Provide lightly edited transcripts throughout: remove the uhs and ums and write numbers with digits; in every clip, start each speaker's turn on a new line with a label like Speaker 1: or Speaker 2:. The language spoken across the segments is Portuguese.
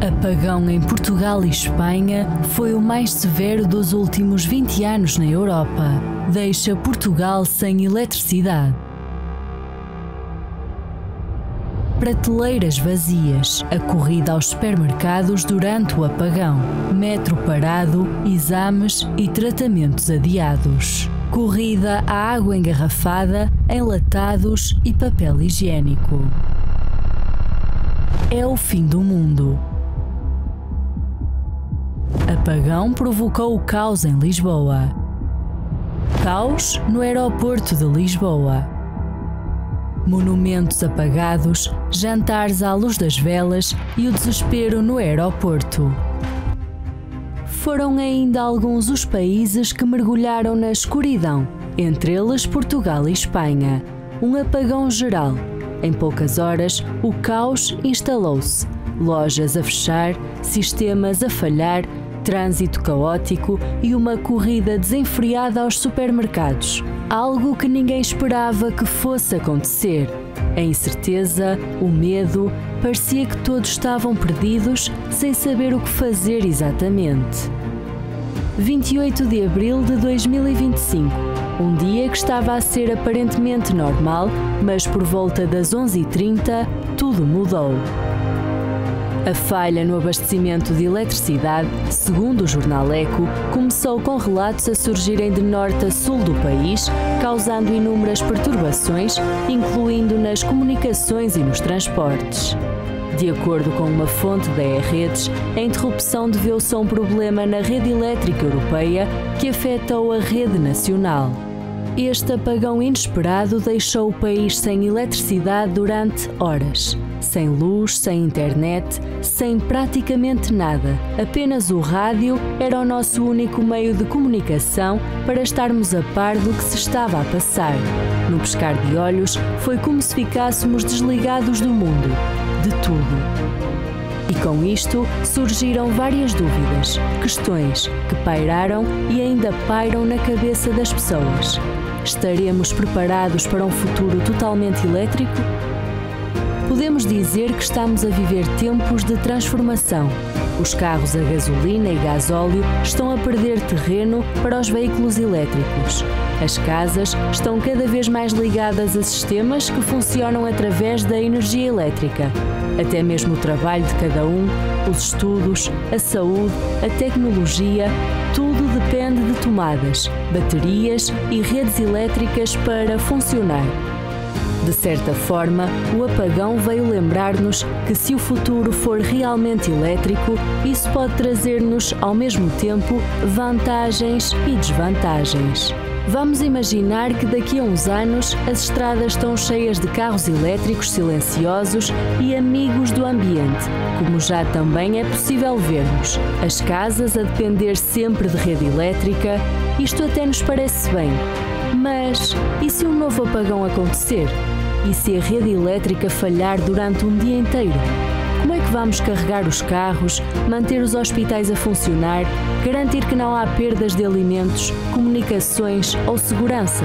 Speaker 1: Apagão em Portugal e Espanha foi o mais severo dos últimos 20 anos na Europa. Deixa Portugal sem eletricidade. Prateleiras vazias, a corrida aos supermercados durante o apagão, metro parado, exames e tratamentos adiados. Corrida à água engarrafada, enlatados e papel higiênico. É o fim do mundo. Apagão provocou o caos em Lisboa. Caos no aeroporto de Lisboa. Monumentos apagados, jantares à luz das velas e o desespero no aeroporto. Foram ainda alguns os países que mergulharam na escuridão, entre eles Portugal e Espanha. Um apagão geral. Em poucas horas, o caos instalou-se. Lojas a fechar, sistemas a falhar, trânsito caótico e uma corrida desenfreada aos supermercados. Algo que ninguém esperava que fosse acontecer. A incerteza, o medo, parecia que todos estavam perdidos sem saber o que fazer exatamente. 28 de abril de 2025. Um dia que estava a ser aparentemente normal, mas por volta das 11h30, tudo mudou. A falha no abastecimento de eletricidade, segundo o jornal Eco, começou com relatos a surgirem de norte a sul do país, causando inúmeras perturbações, incluindo nas comunicações e nos transportes. De acordo com uma fonte da E-Redes, a interrupção deveu-se a um problema na rede elétrica europeia que afetou a rede nacional. Este apagão inesperado deixou o país sem eletricidade durante horas. Sem luz, sem internet, sem praticamente nada. Apenas o rádio era o nosso único meio de comunicação para estarmos a par do que se estava a passar. No piscar de olhos, foi como se ficássemos desligados do mundo, de tudo. E com isto surgiram várias dúvidas, questões que pairaram e ainda pairam na cabeça das pessoas. Estaremos preparados para um futuro totalmente elétrico? Podemos dizer que estamos a viver tempos de transformação. Os carros a gasolina e gasóleo estão a perder terreno para os veículos elétricos. As casas estão cada vez mais ligadas a sistemas que funcionam através da energia elétrica. Até mesmo o trabalho de cada um, os estudos, a saúde, a tecnologia, tudo depende de tomadas, baterias e redes elétricas para funcionar. De certa forma, o apagão veio lembrar-nos que se o futuro for realmente elétrico, isso pode trazer-nos, ao mesmo tempo, vantagens e desvantagens. Vamos imaginar que daqui a uns anos as estradas estão cheias de carros elétricos silenciosos e amigos do ambiente, como já também é possível vermos. As casas a depender sempre de rede elétrica, isto até nos parece bem. Mas e se um novo apagão acontecer? E se a rede elétrica falhar durante um dia inteiro? Como é que vamos carregar os carros, manter os hospitais a funcionar, garantir que não há perdas de alimentos, comunicações ou segurança?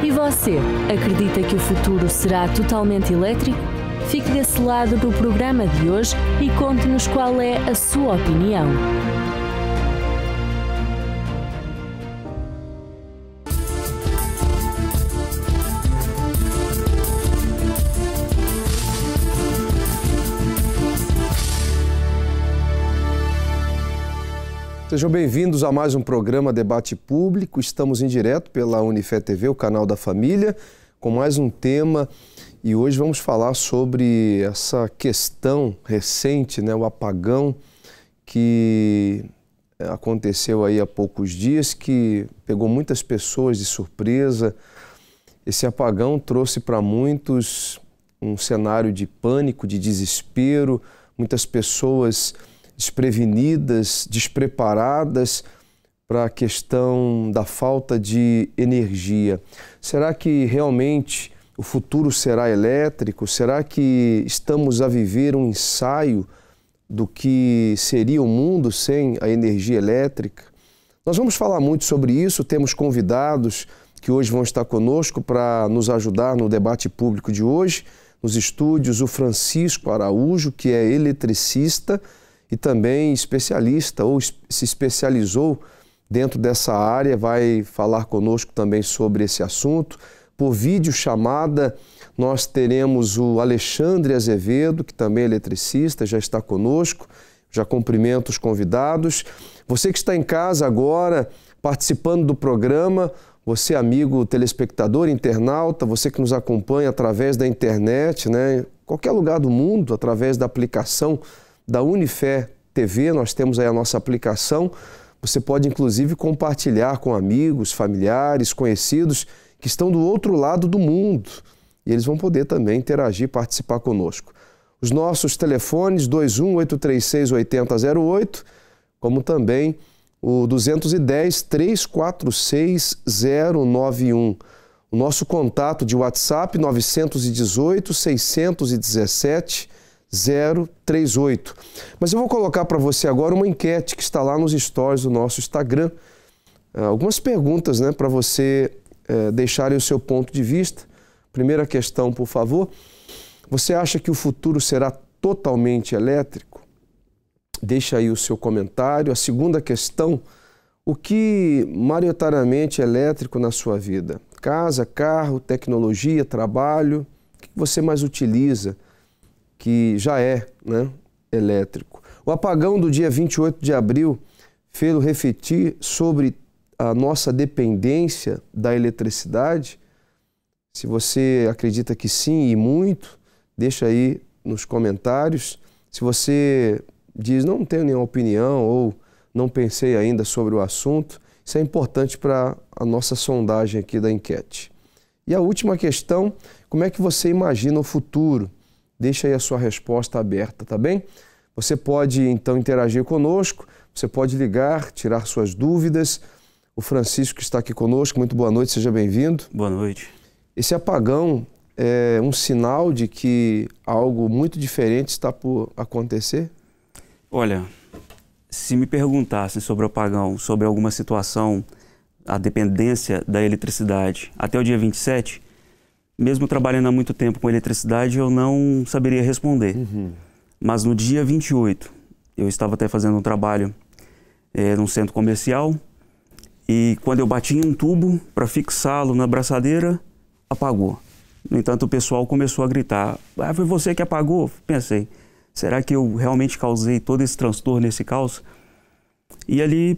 Speaker 1: E você, acredita que o futuro será totalmente elétrico? Fique desse lado do programa de hoje e conte-nos qual é a sua opinião.
Speaker 2: Sejam bem-vindos a mais um programa Debate Público. Estamos em direto pela Unifé TV, o canal da família, com mais um tema. E hoje vamos falar sobre essa questão recente, o apagão que aconteceu aí há poucos dias, que pegou muitas pessoas de surpresa. Esse apagão trouxe para muitos um cenário de pânico, de desespero, muitas pessoas desprevenidas, despreparadas para a questão da falta de energia. Será que realmente o futuro será elétrico? Será que estamos a viver um ensaio do que seria o mundo sem a energia elétrica? Nós vamos falar muito sobre isso, temos convidados que hoje vão estar conosco para nos ajudar no debate público de hoje. nos estúdios o Francisco Araújo, que é eletricista e também especialista, ou se especializou dentro dessa área, vai falar conosco também sobre esse assunto. Por videochamada, nós teremos o Alexandre Azevedo, que também é eletricista, já está conosco. Já cumprimento os convidados. Você que está em casa agora, participando do programa, você amigo telespectador, internauta, você que nos acompanha através da internet, né? Qualquer lugar do mundo, através da aplicação da Unifé TV, nós temos aí a nossa aplicação. Você pode inclusive compartilhar com amigos, familiares, conhecidos que estão do outro lado do mundo. E eles vão poder também interagir, participar conosco. Os nossos telefones 21-836-8008, como também o 210-346-091. O nosso contato de WhatsApp 918-617-038. Mas eu vou colocar para você agora uma enquete que está lá nos stories do nosso Instagram. Algumas perguntas, né, para você deixar o seu ponto de vista. Primeira questão, por favor. Você acha que o futuro será totalmente elétrico? Deixa aí o seu comentário. A segunda questão, o que maioritariamente é elétrico na sua vida? Casa, carro, tecnologia, trabalho? O que você mais utiliza que já é, né, elétrico? O apagão do dia 28 de abril fez refletir sobre a nossa dependência da eletricidade? Se você acredita que sim e muito, deixa aí nos comentários. Se você diz, não tenho nenhuma opinião ou não pensei ainda sobre o assunto, isso é importante para a nossa sondagem aqui da enquete. E a última questão, como é que você imagina o futuro? Deixa aí a sua resposta aberta, tá bem? Você pode então interagir conosco, você pode ligar, tirar suas dúvidas. O Francisco está aqui conosco, muito boa noite, seja bem-vindo.
Speaker 3: Boa noite.
Speaker 2: Esse apagão é um sinal de que algo muito diferente está por acontecer?
Speaker 3: Olha, se me perguntassem sobre o apagão, sobre alguma situação, a dependência da eletricidade, até o dia 27, mesmo trabalhando há muito tempo com eletricidade, eu não saberia responder. Mas no dia 28, eu estava até fazendo um trabalho num centro comercial, e quando eu bati em um tubo para fixá-lo na braçadeira, apagou. No entanto, o pessoal começou a gritar, foi você que apagou? Pensei, será que eu realmente causei todo esse transtorno, esse caos? E aí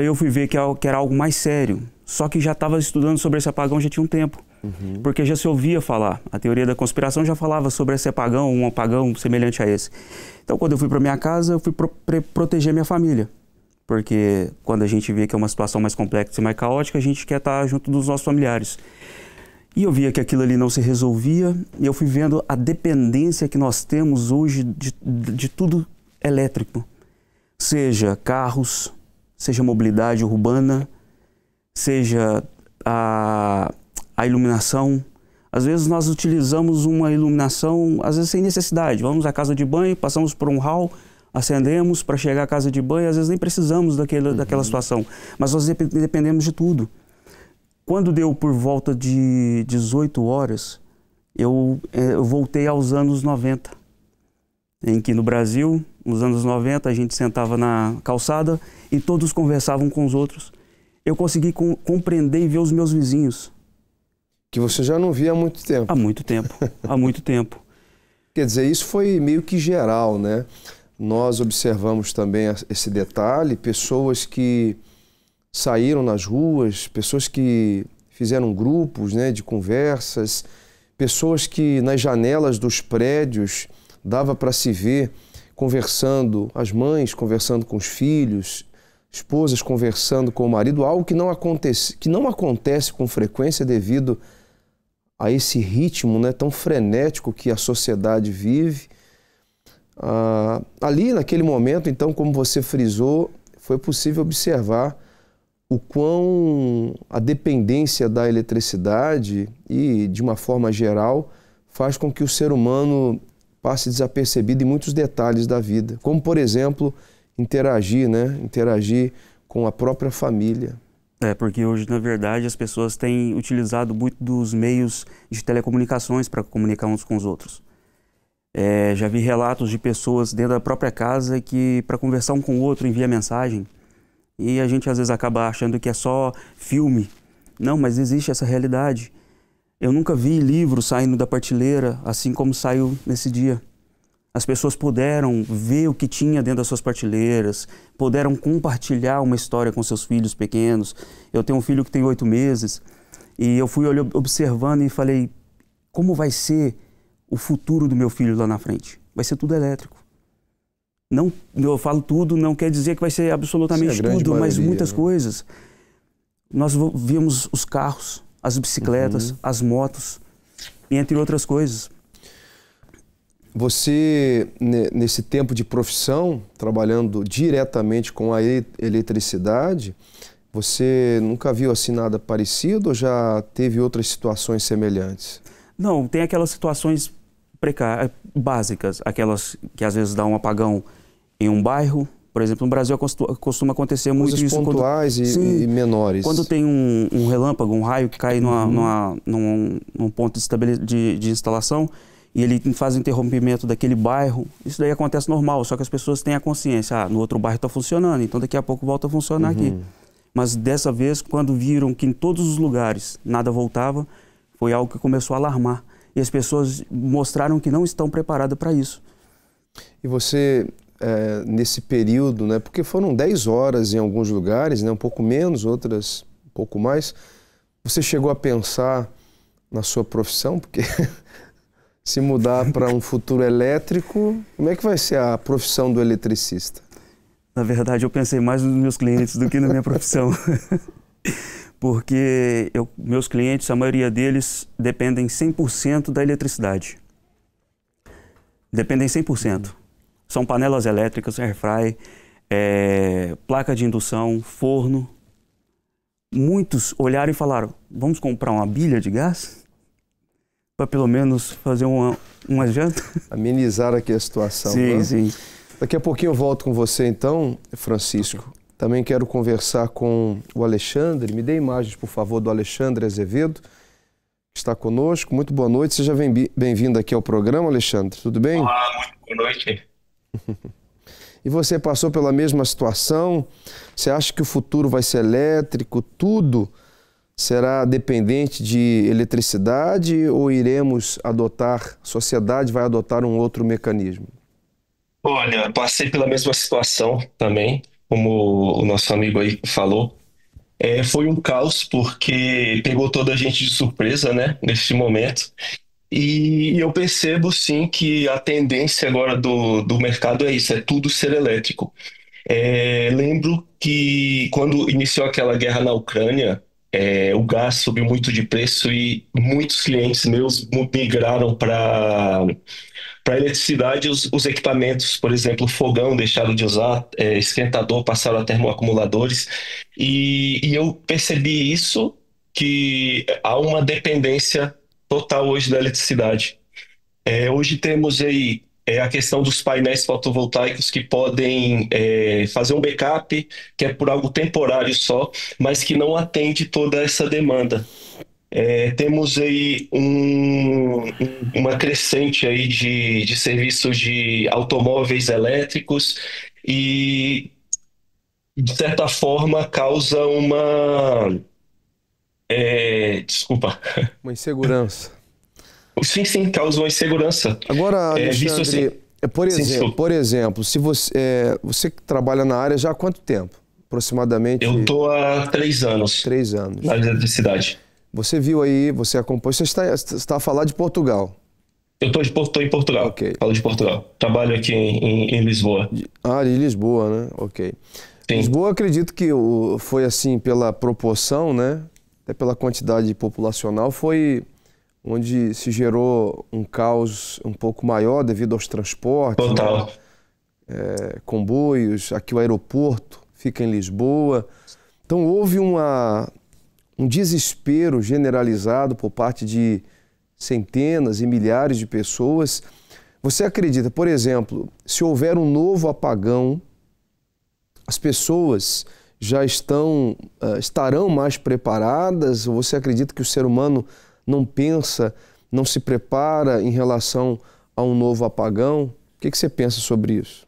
Speaker 3: eu fui ver que era algo mais sério. Só que já estava estudando sobre esse apagão já tinha um tempo. Porque já se ouvia falar, a teoria da conspiração já falava sobre esse apagão, um apagão semelhante a esse. Então, quando eu fui para minha casa, eu fui proteger minha família. Porque quando a gente vê que é uma situação mais complexa e mais caótica, a gente quer estar junto dos nossos familiares. E eu via que aquilo ali não se resolvia, e eu fui vendo a dependência que nós temos hoje de tudo elétrico. Seja carros, seja mobilidade urbana, seja a iluminação. Às vezes nós utilizamos uma iluminação, às vezes sem necessidade. Vamos à casa de banho, passamos por um hall, acendemos para chegar à casa de banho, às vezes nem precisamos daquela situação. Mas nós dependemos de tudo. Quando deu por volta de 18 horas, eu voltei aos anos 90, em que no Brasil, nos anos 90, a gente sentava na calçada e todos conversavam com os outros. Eu consegui compreender e ver os meus vizinhos.
Speaker 2: Que você já não via há muito tempo.
Speaker 3: Há muito tempo, há muito tempo.
Speaker 2: Quer dizer, isso foi meio que geral, né? Nós observamos também esse detalhe, pessoas que saíram nas ruas, pessoas que fizeram grupos, né, de conversas, pessoas que nas janelas dos prédios dava para se ver conversando, as mães conversando com os filhos, esposas conversando com o marido, algo que não acontece com frequência devido a esse ritmo, né, tão frenético que a sociedade vive. Ali, naquele momento, então, como você frisou, foi possível observar o quão a dependência da eletricidade e, de uma forma geral, faz com que o ser humano passe desapercebido em muitos detalhes da vida. Como, por exemplo, interagir com a própria família.
Speaker 3: Porque hoje, na verdade, as pessoas têm utilizado muito dos meios de telecomunicações para comunicar uns com os outros. Já vi relatos de pessoas dentro da própria casa que, para conversar um com o outro, envia mensagem. E a gente, às vezes, acaba achando que é só filme. Não, mas existe essa realidade. Eu nunca vi livro saindo da prateleira assim como saiu nesse dia. As pessoas puderam ver o que tinha dentro das suas prateleiras, puderam compartilhar uma história com seus filhos pequenos. Eu tenho um filho que tem 8 meses e eu fui observando e falei, como vai ser o futuro do meu filho lá na frente? Vai ser tudo elétrico. Não, eu falo tudo, não quer dizer que vai ser absolutamente tudo, mas muitas coisas. Nós vimos os carros, as bicicletas, as motos, entre outras coisas.
Speaker 2: Você, nesse tempo de profissão, trabalhando diretamente com a eletricidade, você nunca viu assim nada parecido ou já teve outras situações semelhantes?
Speaker 3: Não, tem aquelas situações básicas, aquelas que às vezes dá um apagão em um bairro. Por exemplo, no Brasil costuma acontecer muito isso.
Speaker 2: Coisas pontuais e menores.
Speaker 3: Quando tem um relâmpago, um raio que cai num ponto de instalação e ele faz o interrompimento daquele bairro, isso daí acontece normal, só que as pessoas têm a consciência, no outro bairro está funcionando, então daqui a pouco volta a funcionar aqui. Mas dessa vez, quando viram que em todos os lugares nada voltava, foi algo que começou a alarmar. E as pessoas mostraram que não estão preparadas para isso.
Speaker 2: E você... nesse período, né? Porque foram 10 horas em alguns lugares, né? Um pouco menos, outras um pouco mais. Você chegou a pensar na sua profissão? Porque se mudar para um futuro elétrico, como é que vai ser a profissão do eletricista?
Speaker 3: Na verdade, eu pensei mais nos meus clientes do que na minha profissão. Porque meus clientes, a maioria deles, dependem 100% da eletricidade. Dependem 100%. São panelas elétricas, airfry, placa de indução, forno. Muitos olharam e falaram, vamos comprar uma bilha de gás? Para pelo menos fazer uma janta?
Speaker 2: Amenizar aqui a situação.
Speaker 3: Sim,
Speaker 2: né?
Speaker 3: sim.
Speaker 2: Daqui a pouquinho eu volto com você então, Francisco. Também quero conversar com o Alexandre. Me dê imagens, por favor, do Alexandre Azevedo, que está conosco. Muito boa noite. Seja bem-vindo aqui ao programa, Alexandre. Tudo bem?
Speaker 4: Olá, muito boa noite.
Speaker 2: E você passou pela mesma situação? Você acha que o futuro vai ser elétrico? Tudo será dependente de eletricidade ou iremos adotar, a sociedade vai adotar um outro mecanismo?
Speaker 4: Olha, passei pela mesma situação também, como o nosso amigo aí falou. Foi um caos porque pegou toda a gente de surpresa, né, nesse momento. E eu percebo sim que a tendência agora do mercado é isso, é tudo ser elétrico. Lembro que quando iniciou aquela guerra na Ucrânia, o gás subiu muito de preço e muitos clientes meus migraram para a eletricidade. Os equipamentos, por exemplo, fogão deixaram de usar, esquentador passaram a termoacumuladores. E eu percebi isso, que há uma dependência total hoje da eletricidade. Hoje temos aí a questão dos painéis fotovoltaicos que podem fazer um backup, que é por algo temporário só, mas que não atende toda essa demanda. Temos aí uma crescente aí de serviços de automóveis elétricos e, de certa forma, causa desculpa.
Speaker 2: Uma insegurança.
Speaker 4: Sim, causa uma insegurança.
Speaker 2: Agora, Alexandre,
Speaker 4: assim,
Speaker 2: por exemplo, se você trabalha na área já há quanto tempo? Aproximadamente?
Speaker 4: Eu estou há 3 anos.
Speaker 2: 3 anos.
Speaker 4: Na eletricidade.
Speaker 2: Você viu aí, você acompanha, você está a falar de Portugal.
Speaker 4: Eu estou em Portugal.
Speaker 2: Ok.
Speaker 4: Falo de Portugal. Trabalho aqui em Lisboa.
Speaker 2: De Lisboa, né? Ok.
Speaker 4: Sim.
Speaker 2: Lisboa, acredito que foi assim pela proporção, né? Até pela quantidade populacional, foi onde se gerou um caos um pouco maior devido aos transportes.
Speaker 4: Total.
Speaker 2: Né? Comboios, aqui o aeroporto fica em Lisboa. Então houve um desespero generalizado por parte de centenas e milhares de pessoas. Você acredita, por exemplo, se houver um novo apagão, as pessoas já estarão mais preparadas? Ou você acredita que o ser humano não pensa, não se prepara em relação a um novo apagão? O que você pensa sobre isso?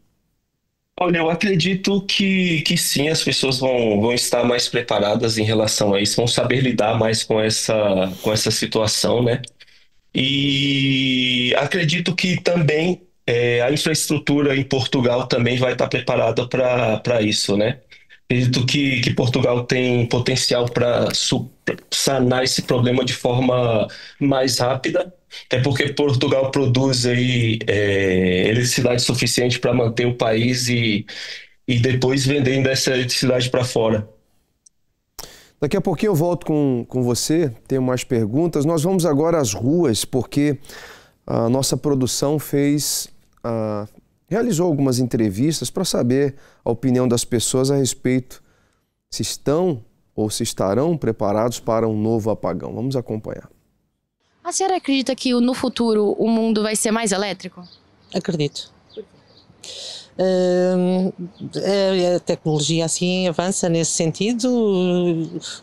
Speaker 4: Olha, eu acredito que sim, as pessoas vão estar mais preparadas em relação a isso, vão saber lidar mais com essa situação, né? E acredito que também a infraestrutura em Portugal também vai estar preparada para isso, né? Acredito que Portugal tem potencial para sanar esse problema de forma mais rápida, até porque Portugal produz aí eletricidade suficiente para manter o país e depois vendendo essa eletricidade para fora.
Speaker 2: Daqui a pouquinho eu volto com você, tenho mais perguntas. Nós vamos agora às ruas, porque a nossa produção realizou algumas entrevistas para saber a opinião das pessoas a respeito se estão ou se estarão preparados para um novo apagão. Vamos acompanhar.
Speaker 5: A senhora acredita que no futuro o mundo vai ser mais elétrico?
Speaker 6: Acredito. A tecnologia assim avança nesse sentido.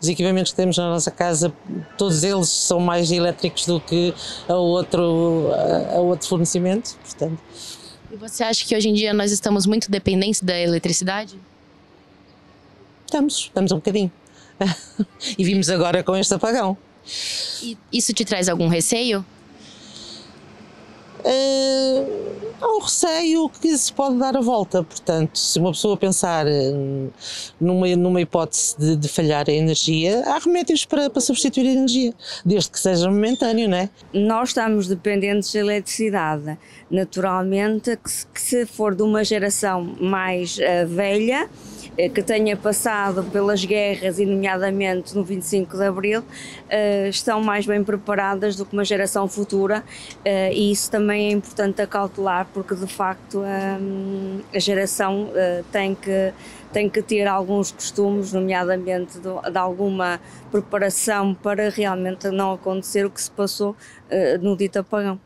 Speaker 6: Os equipamentos que temos na nossa casa, todos eles são mais elétricos do que a outro fornecimento, portanto.
Speaker 5: E você acha que hoje em dia nós estamos muito dependentes da eletricidade?
Speaker 6: Estamos um bocadinho. E vimos agora com este apagão.
Speaker 5: E isso te traz algum receio?
Speaker 6: Há um receio que se pode dar a volta, portanto, se uma pessoa pensar numa hipótese de falhar a energia, há remédios para substituir a energia, desde que seja momentâneo, não é?
Speaker 7: Nós estamos dependentes da eletricidade. Naturalmente, que se for de uma geração mais velha, que tenha passado pelas guerras, e nomeadamente no 25 de Abril, estão mais bem preparadas do que uma geração futura, e isso também é importante acautelar, porque de facto a geração tem que ter alguns costumes, nomeadamente de alguma preparação para realmente não acontecer o que se passou no dito apagão.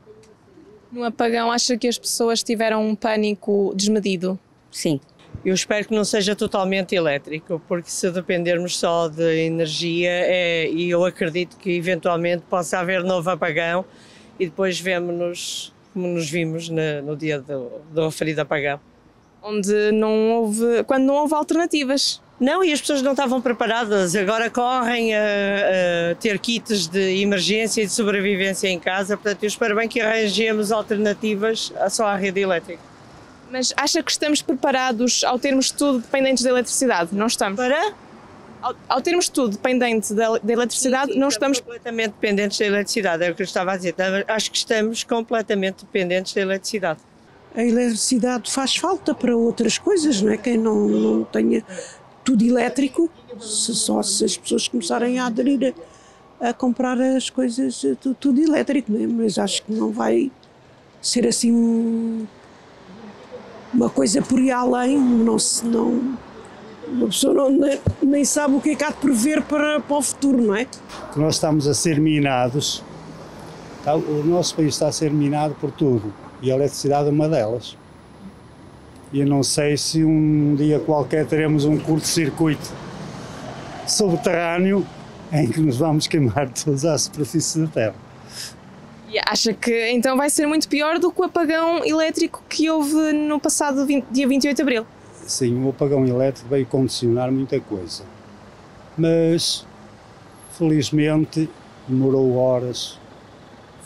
Speaker 8: No apagão, acha que as pessoas tiveram um pânico desmedido?
Speaker 7: Sim.
Speaker 9: Eu espero que não seja totalmente elétrico, porque se dependermos só de energia, e eu acredito que eventualmente possa haver novo apagão e depois vemo-nos como nos vimos no dia do referido apagão.
Speaker 8: Quando não houve alternativas.
Speaker 9: Não, e as pessoas não estavam preparadas, agora correm a ter kits de emergência e de sobrevivência em casa, portanto eu espero bem que arranjemos alternativas só à rede elétrica.
Speaker 8: Mas acha que estamos preparados ao termos tudo dependentes da eletricidade? Não estamos.
Speaker 9: Para?
Speaker 8: Ao termos tudo dependente da eletricidade,
Speaker 9: sim,
Speaker 8: não estamos
Speaker 9: completamente dependentes da eletricidade, é o que eu estava a dizer. Acho que estamos completamente dependentes da eletricidade.
Speaker 10: A eletricidade faz falta para outras coisas, não é? Quem não tenha tudo elétrico, se as pessoas começarem a aderir a comprar as coisas tudo elétrico, não é? Mas acho que não vai ser assim uma coisa por ir além, uma pessoa nem sabe o que é que há de prever para o futuro, não é?
Speaker 11: Nós estamos a ser minados, o nosso país está a ser minado por tudo, e a eletricidade é uma delas. E eu não sei se um dia qualquer teremos um curto-circuito subterrâneo em que nos vamos queimar todos à superfície da Terra.
Speaker 8: E acha que então vai ser muito pior do que o apagão elétrico que houve no passado dia 28 de Abril?
Speaker 11: Sim, o apagão elétrico veio condicionar muita coisa, mas felizmente demorou horas,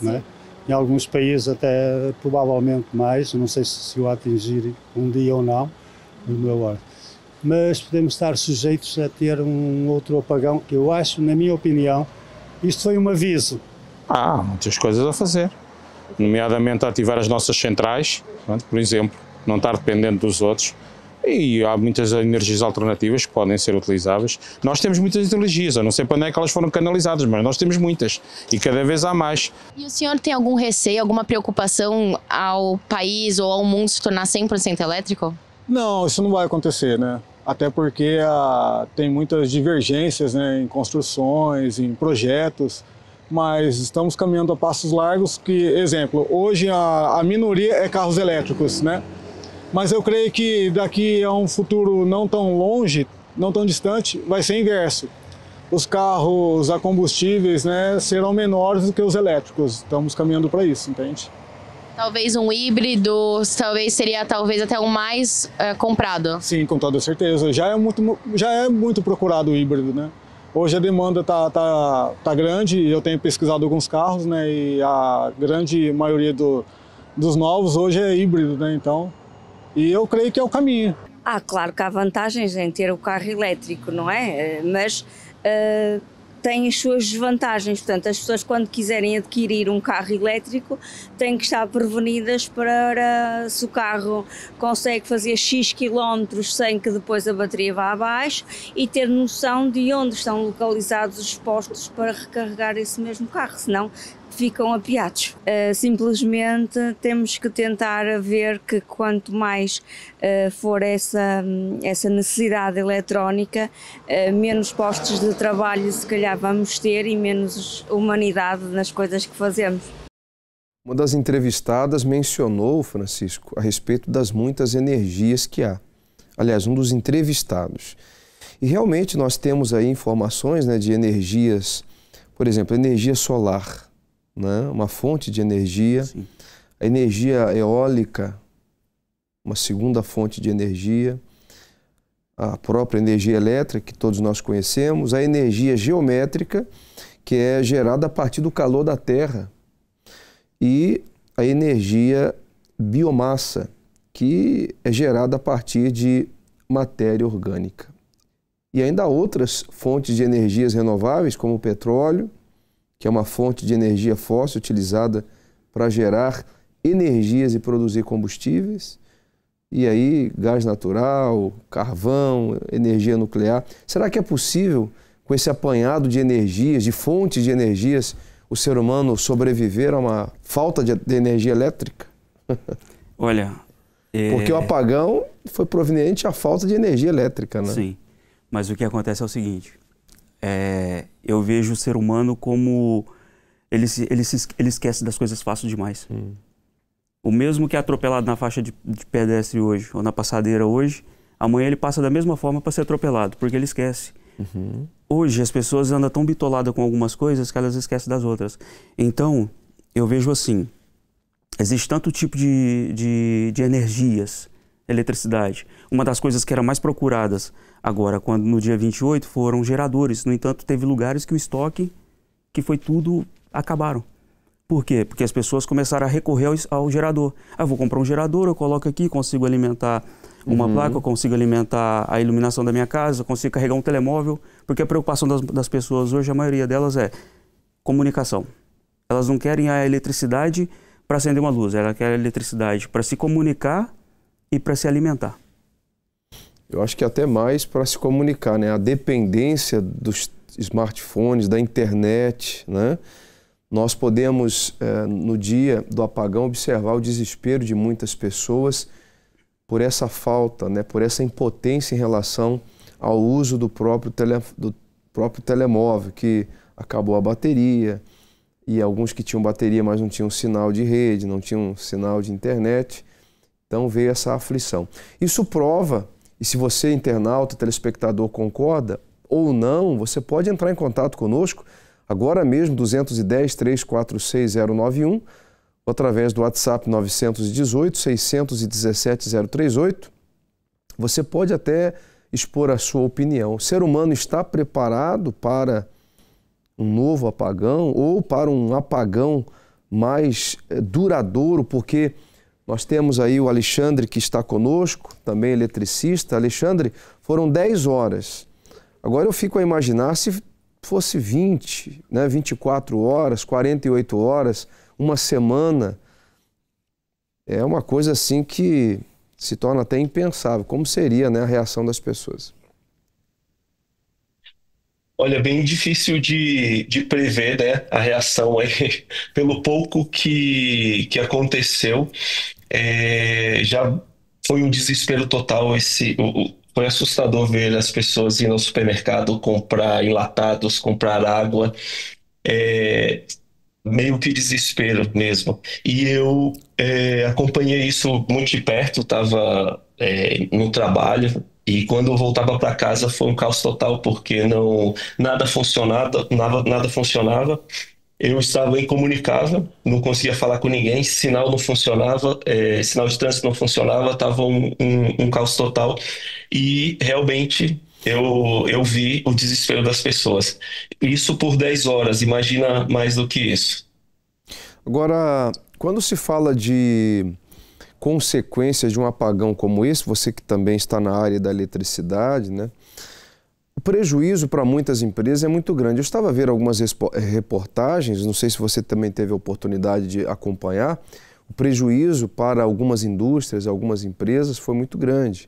Speaker 11: não é? Em alguns países até provavelmente mais, não sei se o atingir um dia ou não, demorou horas. Mas podemos estar sujeitos a ter um outro apagão, que eu acho, na minha opinião, isto foi um aviso.
Speaker 12: Há muitas coisas a fazer, nomeadamente ativar as nossas centrais, por exemplo, não estar dependente dos outros. E há muitas energias alternativas que podem ser utilizáveis. Nós temos muitas energias, eu não sei para onde é que elas foram canalizadas, mas nós temos muitas e cada vez há mais.
Speaker 5: E o senhor tem algum receio, alguma preocupação ao país ou ao mundo se tornar 100% elétrico?
Speaker 13: Não, isso não vai acontecer, né? Até porque tem muitas divergências, né, em construções, em projetos, mas estamos caminhando a passos largos que, exemplo, hoje a minoria é carros elétricos, né? Mas eu creio que daqui a um futuro não tão longe, não tão distante, vai ser inverso. Os carros a combustíveis, né, serão menores do que os elétricos. Estamos caminhando para isso, entende?
Speaker 5: Talvez um híbrido, talvez seria até o mais comprado.
Speaker 13: Sim, com toda certeza. Já é muito procurado o híbrido, né? Hoje a demanda tá grande, eu tenho pesquisado alguns carros, né, e a grande maioria dos novos hoje é híbrido, né, então, e eu creio que é o caminho.
Speaker 7: Claro que há vantagens em ter o carro elétrico, não é? Mas tem as suas desvantagens, portanto, as pessoas quando quiserem adquirir um carro elétrico têm que estar prevenidas para se o carro consegue fazer X quilómetros sem que depois a bateria vá abaixo e ter noção de onde estão localizados os postos para recarregar esse mesmo carro, senão ficam apiados. Simplesmente temos que tentar ver que quanto mais for essa necessidade eletrónica, menos postos de trabalho se calhar vamos ter e menos humanidade nas coisas que fazemos.
Speaker 2: Uma das entrevistadas mencionou, Francisco, a respeito das muitas energias que há. Aliás, um dos entrevistados. E realmente nós temos aí informações, né, de energias, por exemplo, energia solar, né, uma fonte de energia. Sim. A energia eólica, uma segunda fonte de energia, a própria energia elétrica, que todos nós conhecemos, a energia geométrica, que é gerada a partir do calor da Terra, e a energia biomassa, que é gerada a partir de matéria orgânica. E ainda há outras fontes de energias renováveis, como o petróleo, que é uma fonte de energia fóssil utilizada para gerar energias e produzir combustíveis. E aí, gás natural, carvão, energia nuclear. Será que é possível, com esse apanhado de energias, de fontes de energias, o ser humano sobreviver a uma falta de energia elétrica?
Speaker 3: Olha...
Speaker 2: Porque o apagão foi proveniente à falta de energia elétrica, né?
Speaker 3: Sim, mas o que acontece é o seguinte, eu vejo o ser humano como... Ele esquece das coisas fáceis demais. O mesmo que é atropelado na faixa de pedestre hoje, ou na passadeira hoje, amanhã ele passa da mesma forma para ser atropelado, porque ele esquece. Hoje as pessoas andam tão bitoladas com algumas coisas que elas esquecem das outras. Então, eu vejo assim, existe tanto tipo de energias, eletricidade. Uma das coisas que era mais procuradas agora, quando no dia 28, foram geradores. No entanto, teve lugares que o estoque, que foi tudo, acabaram. Por quê? Porque as pessoas começaram a recorrer ao gerador. Eu vou comprar um gerador, eu coloco aqui, consigo alimentar uma placa, eu consigo alimentar a iluminação da minha casa, eu consigo carregar um telemóvel, porque a preocupação das pessoas hoje, a maioria delas é comunicação. Elas não querem a eletricidade para acender uma luz, ela quer a eletricidade para se comunicar e para se alimentar.
Speaker 2: Eu acho que até mais para se comunicar, né? A dependência dos smartphones, da internet, né? Nós podemos, no dia do apagão, observar o desespero de muitas pessoas por essa falta, né? Por essa impotência em relação ao uso do próprio telemóvel, que acabou a bateria, e alguns que tinham bateria, mas não tinham sinal de rede, não tinham sinal de internet. Então veio essa aflição. Isso prova, e se você, internauta, telespectador, concorda ou não, você pode entrar em contato conosco agora mesmo, 210-346-091, ou através do WhatsApp 918-617-038. Você pode até expor a sua opinião. O ser humano está preparado para um novo apagão ou para um apagão mais duradouro? Porque nós temos aí o Alexandre, que está conosco, também eletricista. Alexandre, foram 10 horas. Agora eu fico a imaginar se fosse 20, né, 24 horas, 48 horas, uma semana. É uma coisa assim que se torna até impensável. Como seria, né, a reação das pessoas?
Speaker 4: Olha, bem difícil de prever, né, a reação aí, pelo pouco que aconteceu. Já foi um desespero total, foi assustador ver as pessoas indo ao supermercado comprar enlatados, comprar água, meio que desespero mesmo. E eu acompanhei isso muito de perto, estava no trabalho, E quando eu voltava para casa foi um caos total, porque nada funcionava. Eu estava incomunicável, não conseguia falar com ninguém, sinal não funcionava, sinal de trânsito não funcionava, estava um caos total. E realmente eu vi o desespero das pessoas. Isso por 10 horas, imagina mais do que isso.
Speaker 2: Agora, quando se fala de consequências de um apagão como esse, você que também está na área da eletricidade, né? O prejuízo para muitas empresas é muito grande. Eu estava a ver algumas reportagens, não sei se você também teve a oportunidade de acompanhar, o prejuízo para algumas indústrias, algumas empresas foi muito grande.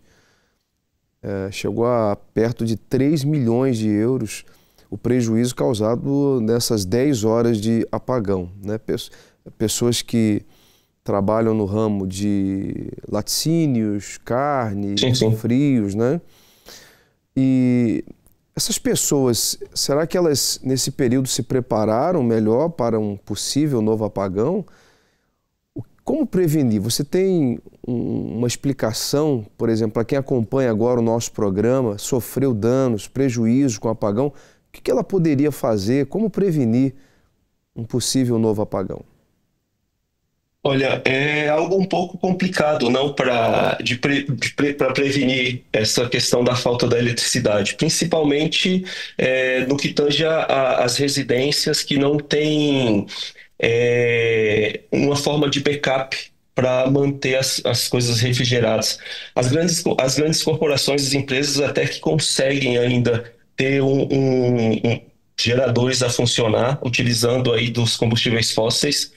Speaker 2: Chegou a perto de 3 milhões de euros o prejuízo causado nessas 10 horas de apagão, né? Pessoas que trabalham no ramo de laticínios, carne, frios, né? E essas pessoas, será que elas nesse período se prepararam melhor para um possível novo apagão? Como prevenir? Você tem uma explicação, por exemplo, para quem acompanha agora o nosso programa, sofreu danos, prejuízos com o apagão, o que ela poderia fazer? Como prevenir um possível novo apagão?
Speaker 4: Olha, é algo um pouco complicado, não, para prevenir essa questão da falta da eletricidade, principalmente no que tange às residências que não têm uma forma de backup para manter as coisas refrigeradas. As grandes corporações, as empresas até que conseguem ainda ter geradores a funcionar, utilizando aí dos combustíveis fósseis,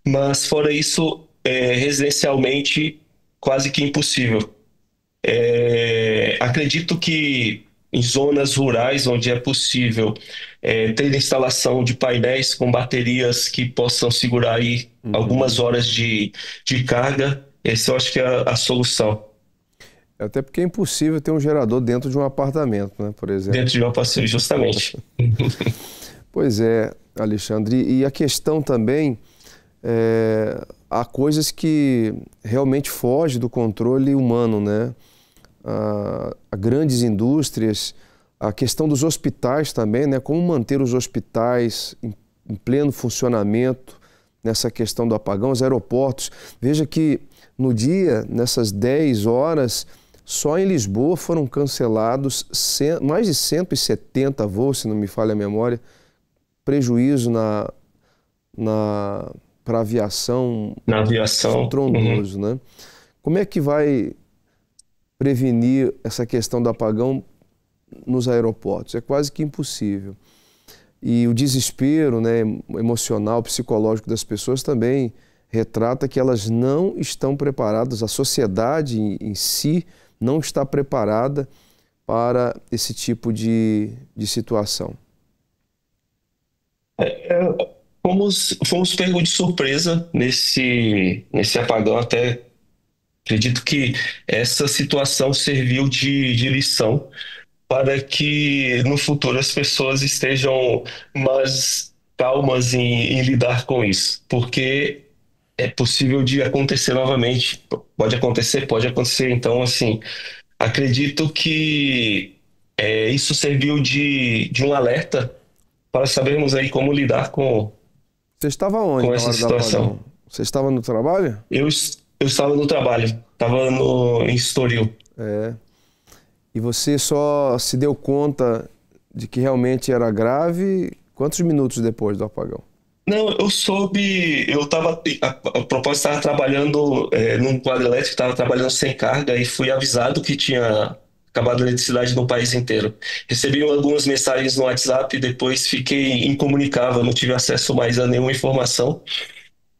Speaker 4: mas fora isso, residencialmente, quase que impossível. Acredito que em zonas rurais, onde é possível ter instalação de painéis com baterias que possam segurar aí algumas horas de carga, essa eu acho que é a solução.
Speaker 2: Até porque é impossível ter um gerador dentro de um apartamento, né, por exemplo.
Speaker 4: Dentro de um apartamento, justamente.
Speaker 2: Pois é, Alexandre. E a questão também, há coisas que realmente fogem do controle humano, né? A grandes indústrias, a questão dos hospitais também, né? Como manter os hospitais em pleno funcionamento nessa questão do apagão, os aeroportos. Veja que no dia, nessas 10 horas, só em Lisboa foram cancelados mais de 170 voos, se não me falha a memória, prejuízo para a aviação.
Speaker 4: Na aviação.
Speaker 2: Estrondoso, né? Como é que vai prevenir essa questão do apagão nos aeroportos? É quase que impossível. E o desespero, né, emocional, psicológico das pessoas também retrata que elas não estão preparadas, a sociedade em si não está preparada para esse tipo de situação.
Speaker 4: Fomos pegos de surpresa nesse apagão. Até acredito que essa situação serviu de lição para que no futuro as pessoas estejam mais calmas em lidar com isso, porque é possível de acontecer novamente. Pode acontecer. Então, assim, acredito que isso serviu de um alerta para sabermos aí como lidar com
Speaker 2: Você estava onde
Speaker 4: com
Speaker 2: na
Speaker 4: essa
Speaker 2: hora do
Speaker 4: situação.
Speaker 2: apagão? Você estava no trabalho?
Speaker 4: Eu estava no trabalho, estava em Estoril.
Speaker 2: E você só se deu conta de que realmente era grave quantos minutos depois do apagão?
Speaker 4: Não, eu soube, a propósito, estava trabalhando num quadro elétrico, estava trabalhando sem carga e fui avisado que tinha acabado a eletricidade no país inteiro. Recebi algumas mensagens no WhatsApp e depois fiquei incomunicável, não tive acesso mais a nenhuma informação.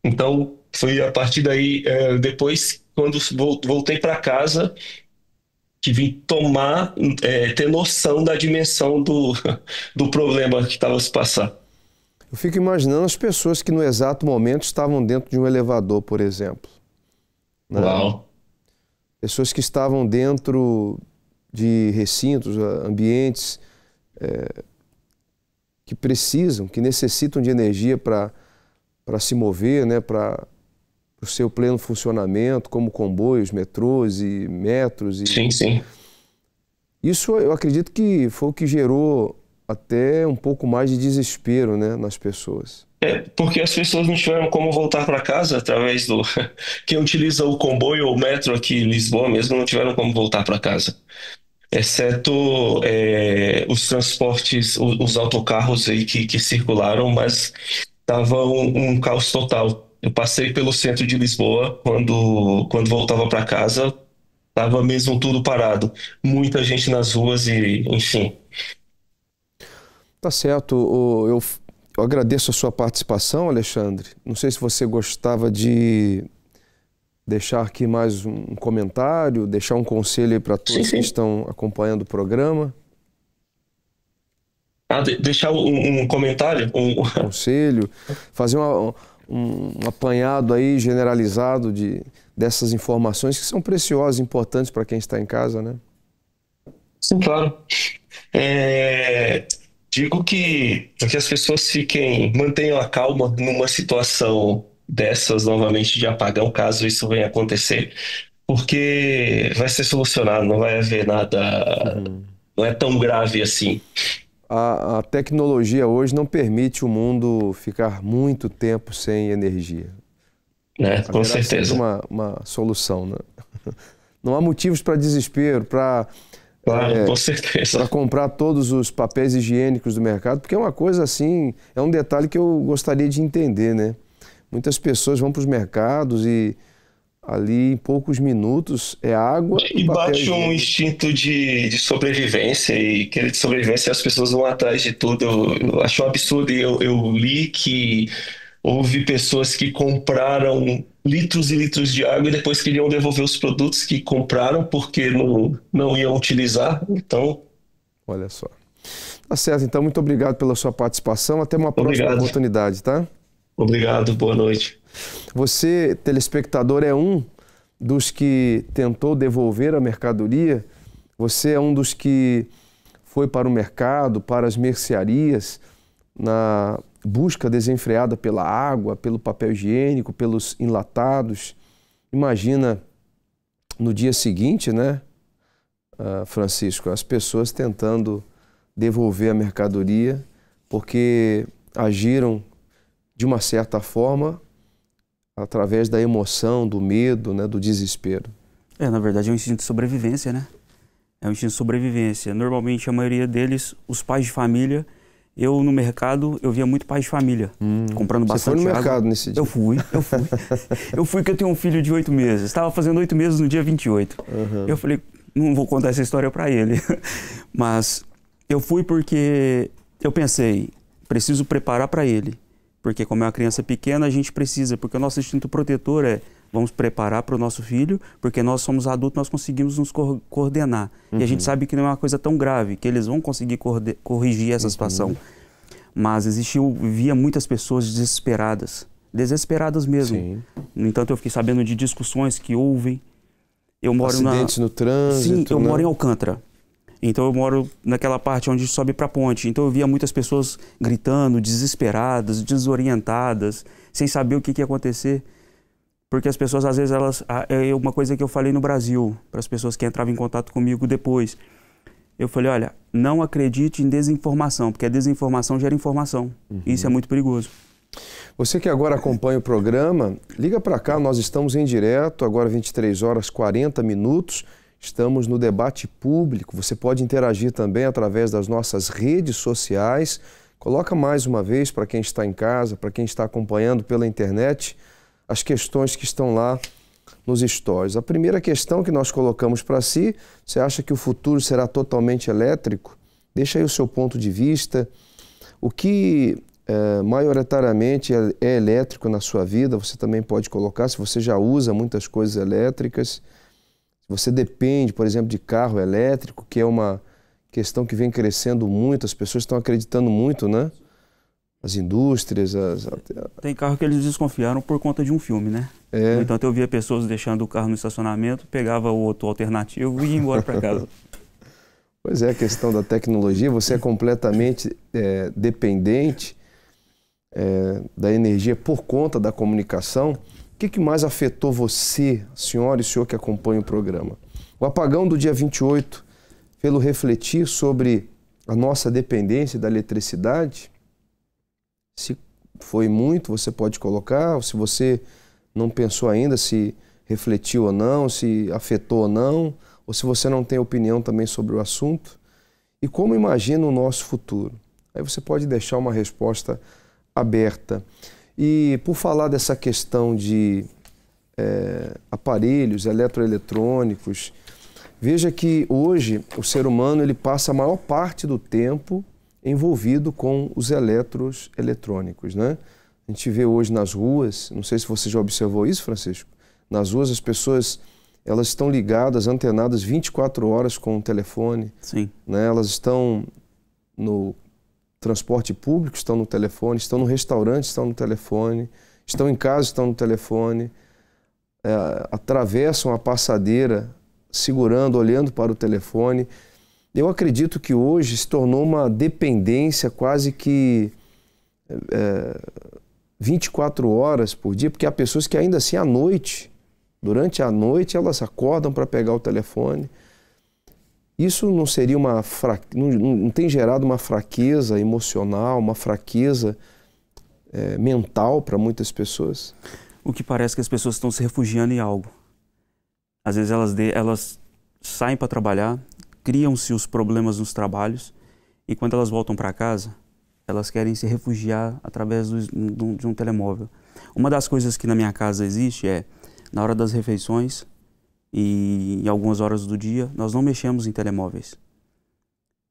Speaker 4: Então, foi a partir daí, depois, quando voltei para casa, que vim ter noção da dimensão do problema que estava se passando.
Speaker 2: Eu fico imaginando as pessoas que no exato momento estavam dentro de um elevador, por exemplo. Né?
Speaker 4: Uau!
Speaker 2: Pessoas que estavam dentro de recintos, ambientes que necessitam de energia para se mover, né? Para o seu pleno funcionamento, como comboios, metrôs e metros.
Speaker 4: Sim.
Speaker 2: Isso eu acredito que foi o que gerou até um pouco mais de desespero, né, nas pessoas.
Speaker 4: Porque as pessoas não tiveram como voltar para casa através do... Quem utiliza o comboio ou o metro aqui em Lisboa mesmo não tiveram como voltar para casa. Exceto os transportes, os autocarros aí que circularam, mas estava um caos total. Eu passei pelo centro de Lisboa quando voltava para casa, estava mesmo tudo parado. Muita gente nas ruas e, enfim.
Speaker 2: Tá certo. Eu agradeço a sua participação, Alexandre. Não sei se você gostava de deixar aqui mais um comentário, deixar um conselho aí para todos que estão acompanhando o programa.
Speaker 4: Deixar um comentário? Um
Speaker 2: conselho, fazer um apanhado aí generalizado dessas informações que são preciosas, importantes para quem está em casa, né?
Speaker 4: Sim, claro. Digo que as pessoas mantenham a calma numa situação dessas novamente de apagão, caso isso venha acontecer, porque vai ser solucionado, não vai haver nada, não é tão grave assim.
Speaker 2: A tecnologia hoje não permite o mundo ficar muito tempo sem energia.
Speaker 4: Com certeza.
Speaker 2: Uma solução, né? Não há motivos para desespero, para
Speaker 4: com certeza.
Speaker 2: Para comprar todos os papéis higiênicos do mercado, porque é uma coisa assim, é um detalhe que eu gostaria de entender, né? Muitas pessoas vão para os mercados e ali em poucos minutos é água
Speaker 4: e bate um instinto de sobrevivência, e querer de sobrevivência as pessoas vão atrás de tudo. Eu acho um absurdo, e eu li que houve pessoas que compraram litros e litros de água e depois queriam devolver os produtos que compraram porque não iam utilizar. Então...
Speaker 2: Olha só. Tá certo, então muito obrigado pela sua participação. Até uma próxima oportunidade, tá?
Speaker 4: Obrigado, boa noite.
Speaker 2: Você, telespectador, é um dos que tentou devolver a mercadoria? Você é um dos que foi para o mercado, para as mercearias, na busca desenfreada pela água, pelo papel higiênico, pelos enlatados? Imagina no dia seguinte, né, Francisco, as pessoas tentando devolver a mercadoria porque agiram de uma certa forma através da emoção, do medo, né, do desespero.
Speaker 3: Na verdade é um instinto de sobrevivência, né? É um instinto de sobrevivência. Normalmente a maioria deles, os pais de família, eu no mercado, eu via muito pais de família, comprando bastante água.
Speaker 2: Você foi no mercado nesse dia?
Speaker 3: Eu fui. Eu fui porque eu tenho um filho de 8 meses. Estava fazendo 8 meses no dia 28. Eu falei, não vou contar essa história para ele. Mas eu fui porque eu pensei, preciso preparar para ele. Porque como é uma criança pequena, a gente precisa, porque o nosso instinto protetor vamos preparar para o nosso filho, porque nós somos adultos, nós conseguimos nos coordenar. E a gente sabe que não é uma coisa tão grave, que eles vão conseguir corrigir essa situação. Mas via muitas pessoas desesperadas mesmo. Sim. No entanto, eu fiquei sabendo de discussões que houve. Eu moro
Speaker 2: acidentes no trânsito.
Speaker 3: Sim, eu moro em Alcântara. Então eu moro naquela parte onde sobe para a ponte. Então eu via muitas pessoas gritando, desesperadas, desorientadas, sem saber o que ia acontecer. Porque as pessoas, às vezes, é uma coisa que eu falei no Brasil, para as pessoas que entravam em contato comigo depois. Eu falei, olha, não acredite em desinformação, porque a desinformação gera informação. Isso é muito perigoso.
Speaker 2: Você que agora acompanha o programa, liga para cá, nós estamos em direto, agora 23h40. Estamos no debate público. Você pode interagir também através das nossas redes sociais. Coloca mais uma vez para quem está em casa, para quem está acompanhando pela internet, as questões que estão lá nos stories. A primeira questão que nós colocamos para si, você acha que o futuro será totalmente elétrico? Deixa aí o seu ponto de vista. O que maioritariamente é elétrico na sua vida, você também pode colocar, se você já usa muitas coisas elétricas. Você depende, por exemplo, de carro elétrico, que é uma questão que vem crescendo muito, as pessoas estão acreditando muito, né? As indústrias...
Speaker 3: Tem carro que eles desconfiaram por conta de um filme, né? No entanto, eu via pessoas deixando o carro no estacionamento, pegava o outro alternativo e ia embora para casa.
Speaker 2: Pois é, a questão da tecnologia, você é completamente dependente da energia por conta da comunicação. O que mais afetou você, senhora e senhor que acompanha o programa? O apagão do dia 28 pelo refletir sobre a nossa dependência da eletricidade. Se foi muito, você pode colocar, ou se você não pensou ainda se refletiu ou não, se afetou ou não, ou se você não tem opinião também sobre o assunto. E como imagina o nosso futuro? Aí você pode deixar uma resposta aberta. E por falar dessa questão de aparelhos eletroeletrônicos, veja que hoje o ser humano ele passa a maior parte do tempo envolvido com os eletrônicos, né? A gente vê hoje nas ruas, não sei se você já observou isso, Francisco, nas ruas as pessoas elas estão ligadas, antenadas 24 horas com o telefone.
Speaker 3: Sim.
Speaker 2: Né? Elas estão no transporte público, estão no telefone, estão no restaurante, estão no telefone, estão em casa, estão no telefone, atravessam a passadeira segurando, olhando para o telefone. Eu acredito que hoje se tornou uma dependência quase que 24 horas por dia, porque há pessoas que ainda assim à noite, durante a noite, elas acordam para pegar o telefone. Isso não seria não tem gerado uma fraqueza emocional, uma fraqueza mental para muitas pessoas?
Speaker 3: O que parece que as pessoas estão se refugiando em algo. Às vezes elas saem para trabalhar, criam-se os problemas nos trabalhos e quando elas voltam para casa, elas querem se refugiar através de um telemóvel. Uma das coisas que na minha casa existe é, na hora das refeições e em algumas horas do dia, nós não mexemos em telemóveis.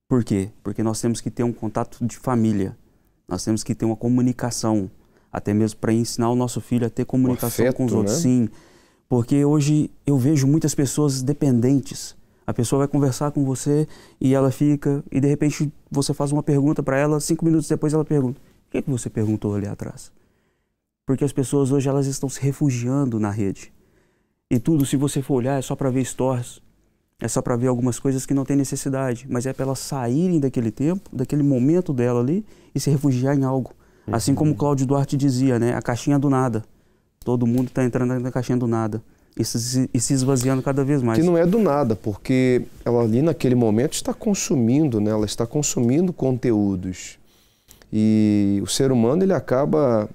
Speaker 3: Por quê? Porque nós temos que ter um contato de família, nós temos que ter uma comunicação, até mesmo para ensinar o nosso filho a ter comunicação com os outros. Né? Sim, porque hoje eu vejo muitas pessoas dependentes. A pessoa vai conversar com você e ela fica, e de repente você faz uma pergunta para ela, 5 minutos depois ela pergunta, o que você perguntou ali atrás? Porque as pessoas hoje elas estão se refugiando na rede. E tudo, se você for olhar, é só para ver stories, é só para ver algumas coisas que não tem necessidade, mas é para elas saírem daquele tempo, daquele momento dela ali e se refugiar em algo. Assim como o Cláudio Duarte dizia, né? A caixinha do nada. Todo mundo está entrando na caixinha do nada. E se esvaziando cada vez mais.
Speaker 2: Que não é do nada, porque ela ali naquele momento está consumindo, né? Ela está consumindo conteúdos. E o ser humano ele acaba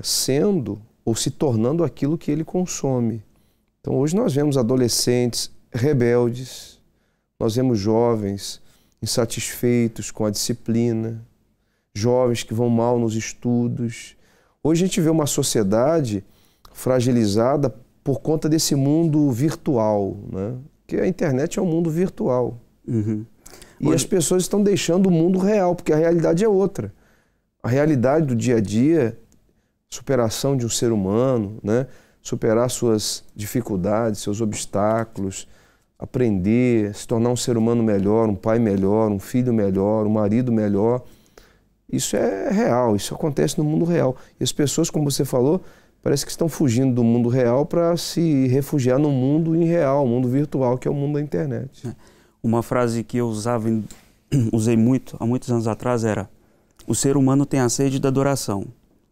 Speaker 2: sendo ou se tornando aquilo que ele consome. Então hoje nós vemos adolescentes rebeldes, nós vemos jovens insatisfeitos com a disciplina, jovens que vão mal nos estudos. Hoje a gente vê uma sociedade fragilizada por conta desse mundo virtual, né? Porque a internet é um mundo virtual.
Speaker 3: Uhum.
Speaker 2: E as pessoas estão deixando o mundo real, porque a realidade é outra. A realidade do dia a dia, superação de um ser humano, né? Superar suas dificuldades, seus obstáculos, aprender, se tornar um ser humano melhor, um pai melhor, um filho melhor, um marido melhor. Isso é real, isso acontece no mundo real. E as pessoas, como você falou, parece que estão fugindo do mundo real para se refugiar no mundo irreal, o mundo virtual, que é o mundo da internet.
Speaker 3: Uma frase que eu usei muito, há muitos anos atrás, era: o ser humano tem a sede da adoração.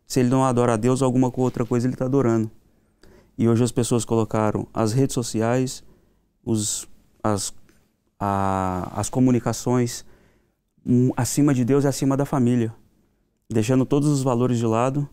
Speaker 3: Se ele não adora a Deus, alguma outra coisa ele está adorando. E hoje as pessoas colocaram as redes sociais, as comunicações acima de Deus e acima da família, deixando todos os valores de lado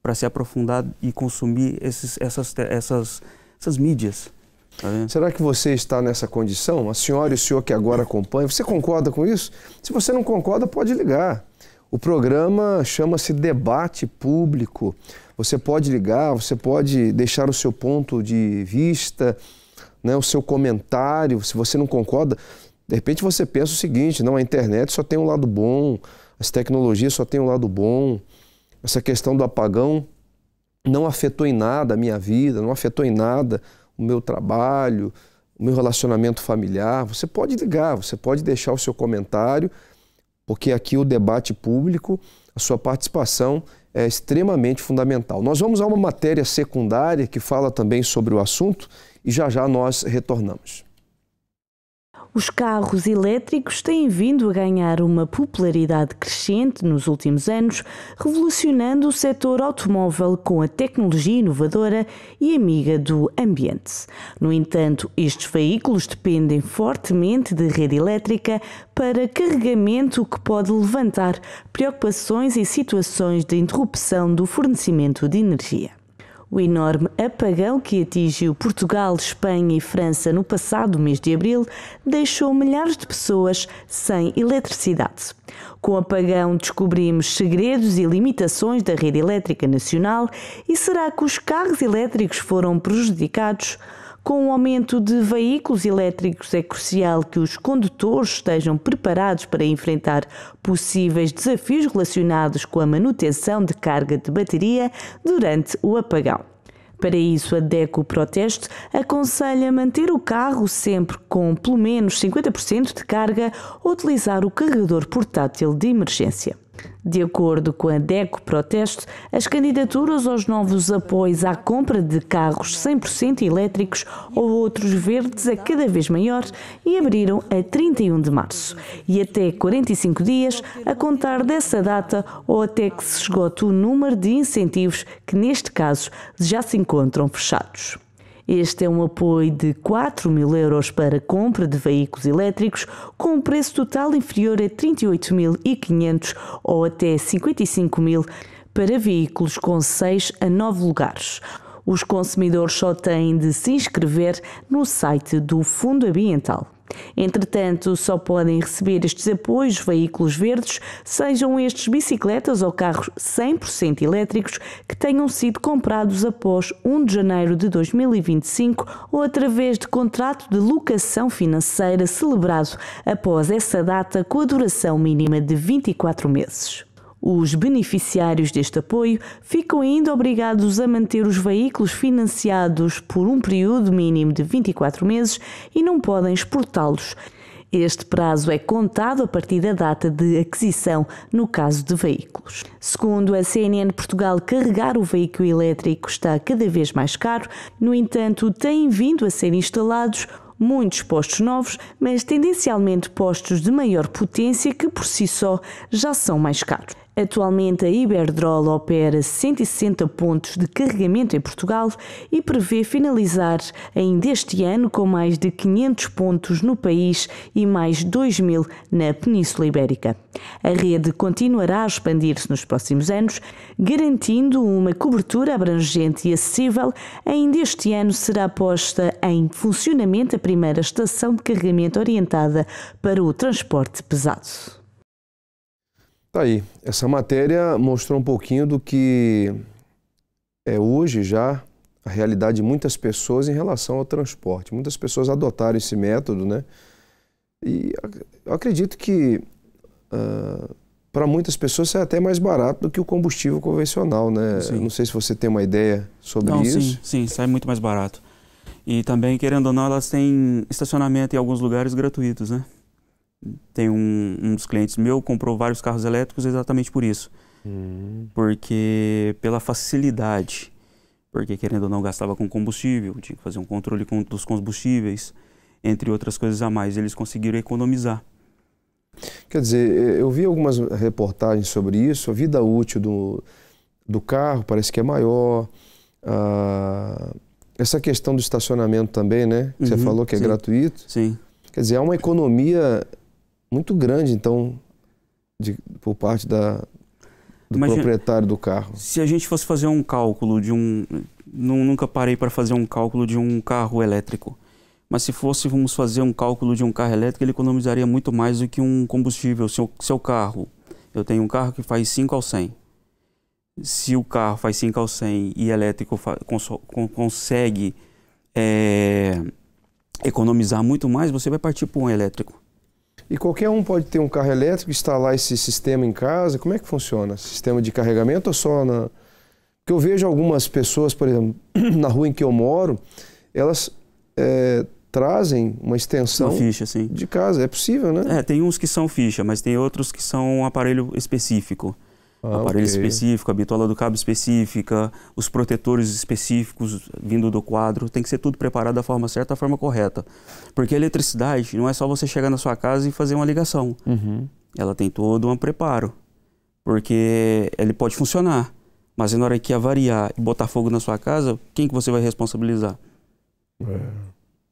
Speaker 3: para se aprofundar e consumir essas mídias. Tá vendo?
Speaker 2: Será que você está nessa condição? A senhora e o senhor que agora acompanham, você concorda com isso? Se você não concorda, pode ligar. O programa chama-se Debate Público. Você pode ligar, você pode deixar o seu ponto de vista, né, o seu comentário. Se você não concorda, de repente você pensa o seguinte: não, a internet só tem um lado bom, as tecnologias só têm um lado bom, essa questão do apagão não afetou em nada a minha vida, não afetou em nada o meu trabalho, o meu relacionamento familiar. Você pode ligar, você pode deixar o seu comentário, porque aqui o debate público, a sua participação é extremamente fundamental. Nós vamos a uma matéria secundária que fala também sobre o assunto e já já nós retornamos.
Speaker 14: Os carros elétricos têm vindo a ganhar uma popularidade crescente nos últimos anos, revolucionando o setor automóvel com a tecnologia inovadora e amiga do ambiente. No entanto, estes veículos dependem fortemente de rede elétrica para carregamento, o que pode levantar preocupações e situações de interrupção do fornecimento de energia. O enorme apagão que atingiu Portugal, Espanha e França no passado mês de abril deixou milhares de pessoas sem eletricidade. Com o apagão descobrimos segredos e limitações da rede elétrica nacional e será que os carros elétricos foram prejudicados? Com o aumento de veículos elétricos é crucial que os condutores estejam preparados para enfrentar possíveis desafios relacionados com a manutenção de carga de bateria durante o apagão. Para isso, a DECO Proteste aconselha manter o carro sempre com pelo menos 50% de carga ou utilizar o carregador portátil de emergência. De acordo com a DECO Proteste, as candidaturas aos novos apoios à compra de carros 100% elétricos ou outros verdes é cada vez maior e abriram a 31 de março e até 45 dias a contar dessa data ou até que se esgote o número de incentivos que neste caso já se encontram fechados. Este é um apoio de 4.000 euros para compra de veículos elétricos com um preço total inferior a 38.500 ou até 55.000 para veículos com 6 a 9 lugares. Os consumidores só têm de se inscrever no site do Fundo Ambiental. Entretanto, só podem receber estes apoios veículos verdes, sejam estes bicicletas ou carros 100% elétricos que tenham sido comprados após 1 de janeiro de 2025 ou através de contrato de locação financeira celebrado após essa data com a duração mínima de 24 meses. Os beneficiários deste apoio ficam ainda obrigados a manter os veículos financiados por um período mínimo de 24 meses e não podem exportá-los. Este prazo é contado a partir da data de aquisição no caso de veículos. Segundo a CNN Portugal, carregar o veículo elétrico está cada vez mais caro, no entanto, têm vindo a ser instalados muitos postos novos, mas tendencialmente postos de maior potência que por si só já são mais caros. Atualmente a Iberdrola opera 160 pontos de carregamento em Portugal e prevê finalizar ainda este ano com mais de 500 pontos no país e mais 2.000 na Península Ibérica. A rede continuará a expandir-se nos próximos anos, garantindo uma cobertura abrangente e acessível. Ainda este ano será posta em funcionamento a primeira estação de carregamento orientada para o transporte pesado.
Speaker 2: Tá aí, essa matéria mostrou um pouquinho do que é hoje já a realidade de muitas pessoas em relação ao transporte. Muitas pessoas adotaram esse método, né? E eu acredito que para muitas pessoas é até mais barato do que o combustível convencional, né? Não sei se você tem uma ideia sobre isso.
Speaker 3: Sim, sai muito mais barato. E também, querendo ou não, elas têm estacionamento em alguns lugares gratuitos, né? Tem um dos clientes meu comprou vários carros elétricos exatamente por isso. Porque pela facilidade. Porque querendo ou não gastava com combustível, tinha que fazer um controle dos combustíveis, entre outras coisas a mais. Eles conseguiram economizar.
Speaker 2: Quer dizer, eu vi algumas reportagens sobre isso. A vida útil do carro parece que é maior. Essa questão do estacionamento também, né? Que você falou que é gratuito.
Speaker 3: Sim.
Speaker 2: Quer dizer, há uma economia muito grande, então, por parte do proprietário do carro.
Speaker 3: Se a gente fosse fazer um cálculo de nunca parei para fazer um cálculo de um carro elétrico. Mas se fôssemos fazer um cálculo de um carro elétrico, ele economizaria muito mais do que um combustível. Seu carro, eu tenho um carro que faz 5 ao 100. Se o carro faz 5 ao 100 e elétrico consegue economizar muito mais, você vai partir para um elétrico.
Speaker 2: E qualquer um pode ter um carro elétrico, instalar esse sistema em casa? Como é que funciona? Sistema de carregamento ou só na... Porque eu vejo algumas pessoas, por exemplo, na rua em que eu moro, elas trazem uma extensão
Speaker 3: ficha, sim,
Speaker 2: de casa. É possível, né?
Speaker 3: Tem uns que são ficha, mas tem outros que são um aparelho específico. aparelho específico, a bitola do cabo específica, os protetores específicos vindo do quadro, tem que ser tudo preparado da forma certa, da forma correta. Porque a eletricidade não é só você chegar na sua casa e fazer uma ligação. Ela tem todo um preparo, porque ele pode funcionar, mas na hora que avariar e botar fogo na sua casa, quem que você vai responsabilizar?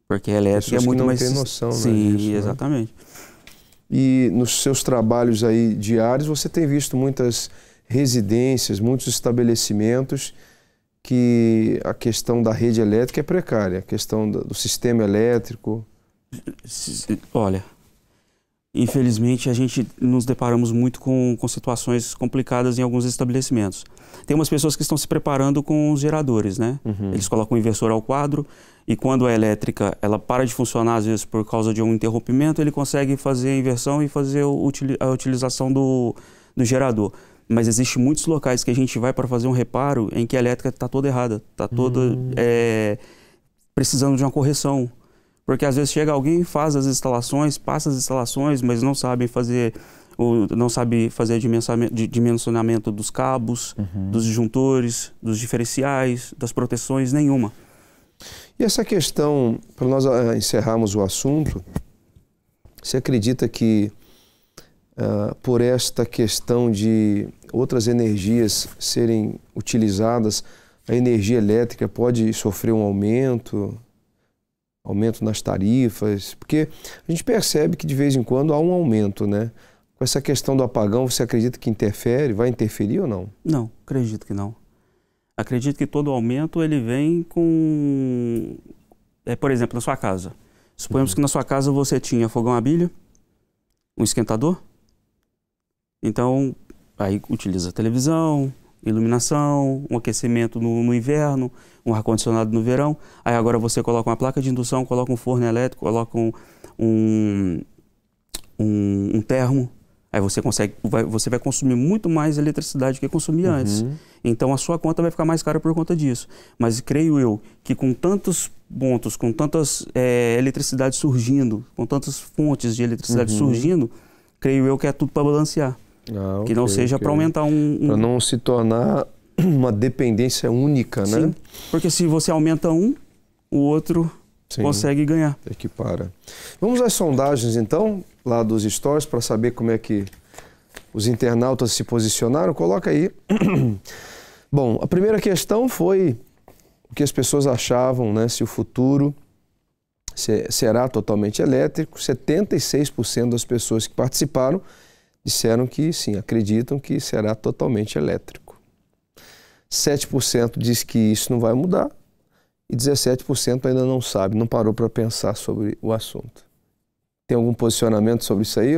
Speaker 3: Porque a elétrica é muito mais...
Speaker 2: Pessoas que não têm noção, né?
Speaker 3: Sim,
Speaker 2: disso,
Speaker 3: exatamente.
Speaker 2: Né? E nos seus trabalhos aí diários, você tem visto muitas residências, muitos estabelecimentos que a questão da rede elétrica é precária, a questão do sistema elétrico.
Speaker 3: Olha, infelizmente a gente nos deparamos muito com situações complicadas em alguns estabelecimentos. Tem umas pessoas que estão se preparando com os geradores, né? Eles colocam um inversor ao quadro e quando a elétrica ela para de funcionar, às vezes por causa de um interrompimento, ele consegue fazer a inversão e fazer a utilização do gerador. Mas existem muitos locais que a gente vai para fazer um reparo em que a elétrica está toda errada, está toda precisando de uma correção. Porque às vezes chega alguém e faz as instalações, passa as instalações, mas não sabe fazer o dimensionamento dos cabos, dos disjuntores, dos diferenciais, das proteções, nenhuma.
Speaker 2: E essa questão, para nós encerrarmos o assunto, você acredita que por esta questão de outras energias serem utilizadas, a energia elétrica pode sofrer um aumento nas tarifas? Porque a gente percebe que de vez em quando há um aumento, né? Com essa questão do apagão, você acredita que vai interferir ou não?
Speaker 3: Não, acredito que não. Acredito que todo aumento ele vem com... por exemplo, na sua casa. Suponhamos que na sua casa você tinha fogão a bilha, um esquentador. Então, aí utiliza televisão, iluminação, um aquecimento no inverno, um ar-condicionado no verão. Aí agora você coloca uma placa de indução, coloca um forno elétrico, coloca um termo. Aí você vai consumir muito mais eletricidade do que consumia antes. Então a sua conta vai ficar mais cara por conta disso. Mas creio eu que com tantos pontos, com tantas eletricidades surgindo, com tantas fontes de eletricidade surgindo, creio eu que é tudo para balancear. Que não seja para aumentar
Speaker 2: Para não se tornar uma dependência única, né?
Speaker 3: Sim, porque se você aumenta o outro consegue ganhar.
Speaker 2: Equipara. Vamos às sondagens então, lá dos stories, para saber como é que os internautas se posicionaram. Coloca aí. Bom, a primeira questão foi o que as pessoas achavam, né? Se o futuro será totalmente elétrico. 76% das pessoas que participaram disseram que sim, acreditam que será totalmente elétrico. 7% diz que isso não vai mudar e 17% ainda não sabe, não parou para pensar sobre o assunto. Tem algum posicionamento sobre isso aí,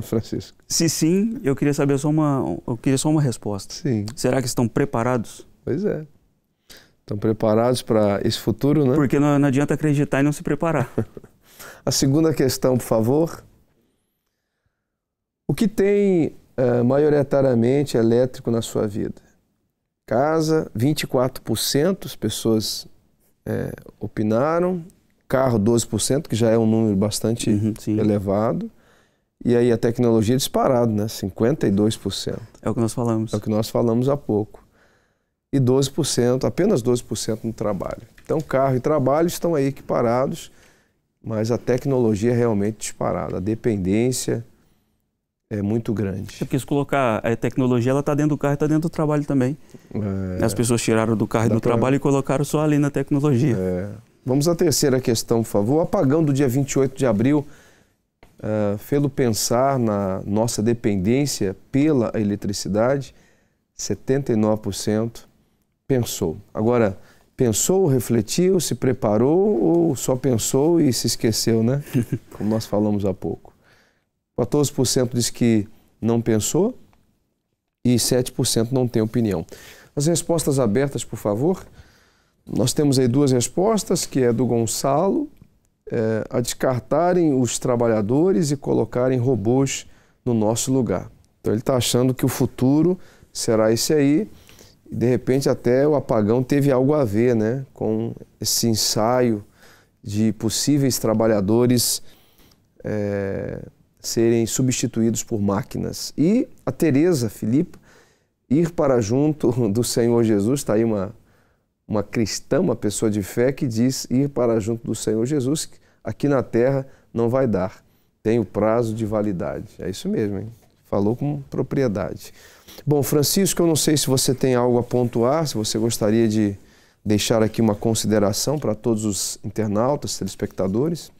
Speaker 2: Francisco?
Speaker 3: Se sim, eu queria saber só uma resposta.
Speaker 2: Sim.
Speaker 3: Será que estão preparados?
Speaker 2: Pois é. Estão preparados para esse futuro, né?
Speaker 3: Porque não adianta acreditar e não se preparar.
Speaker 2: A segunda questão, por favor. O que tem maioritariamente elétrico na sua vida? Casa, 24% as pessoas opinaram. Carro, 12%, que já é um número bastante elevado. E aí a tecnologia disparado, né? 52%.
Speaker 3: É o que nós falamos.
Speaker 2: É o que nós falamos há pouco. E 12%, apenas 12% no trabalho. Então carro e trabalho estão aí equiparados, mas a tecnologia é realmente disparada. A dependência é muito grande.
Speaker 3: É porque se colocar a tecnologia, ela está dentro do carro e está dentro do trabalho também. As pessoas tiraram do carro e do trabalho e colocaram só ali na tecnologia.
Speaker 2: Vamos à terceira questão, por favor. O apagão do dia 28 de abril fê-lo pensar na nossa dependência pela eletricidade. 79% pensou. Agora, pensou, refletiu, se preparou ou só pensou e se esqueceu, né? Como nós falamos há pouco. 14% diz que não pensou e 7% não tem opinião. As respostas abertas, por favor. Nós temos aí duas respostas, que é do Gonçalo, a descartarem os trabalhadores e colocarem robôs no nosso lugar. Então ele está achando que o futuro será esse aí, e de repente até o apagão teve algo a ver, né, com esse ensaio de possíveis trabalhadores serem substituídos por máquinas. E a Tereza Filipa, ir para junto do Senhor Jesus, está aí uma cristã, uma pessoa de fé que diz ir para junto do Senhor Jesus, aqui na terra não vai dar, tem o prazo de validade. É isso mesmo, hein? Falou com propriedade. Bom, Francisco, eu não sei se você tem algo a pontuar, se você gostaria de deixar aqui uma consideração para todos os internautas, telespectadores.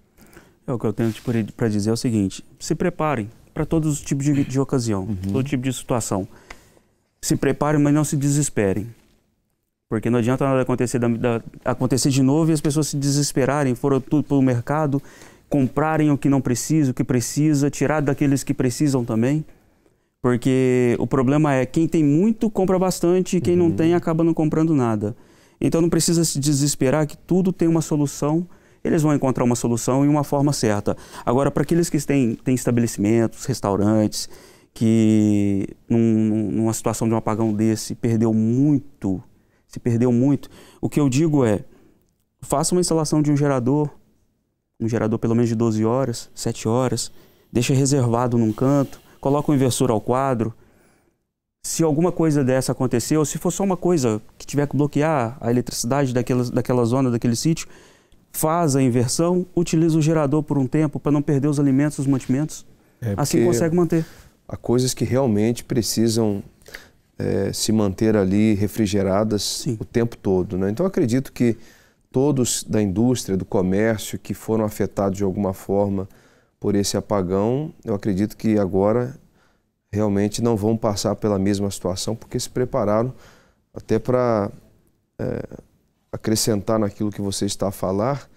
Speaker 3: O que eu tenho para dizer é o seguinte: se preparem para todos os tipos de ocasião, todo tipo de situação. Se preparem, mas não se desesperem. Porque não adianta nada acontecer de novo e as pessoas se desesperarem, foram tudo pelo mercado, comprarem o que não precisa, o que precisa, tirar daqueles que precisam também. Porque o problema é quem tem muito compra bastante e quem não tem acaba não comprando nada. Então não precisa se desesperar que tudo tem uma solução, eles vão encontrar uma solução e uma forma certa. Agora, para aqueles que têm estabelecimentos, restaurantes, que numa situação de um apagão desse se perdeu muito, o que eu digo é, faça uma instalação de um gerador pelo menos de 12 horas, 7 horas, deixa reservado num canto, coloca um inversor ao quadro. Se alguma coisa dessa acontecer, ou se for só uma coisa que tiver que bloquear a eletricidade daquela zona, daquele sítio, faz a inversão, utiliza o gerador por um tempo para não perder os alimentos, os mantimentos. Assim consegue manter.
Speaker 2: Há coisas que realmente precisam se manter ali refrigeradas o tempo todo, né? Então, eu acredito que todos da indústria, do comércio, que foram afetados de alguma forma por esse apagão, eu acredito que agora realmente não vão passar pela mesma situação, porque se prepararam até para acrescentar naquilo que você está a falar.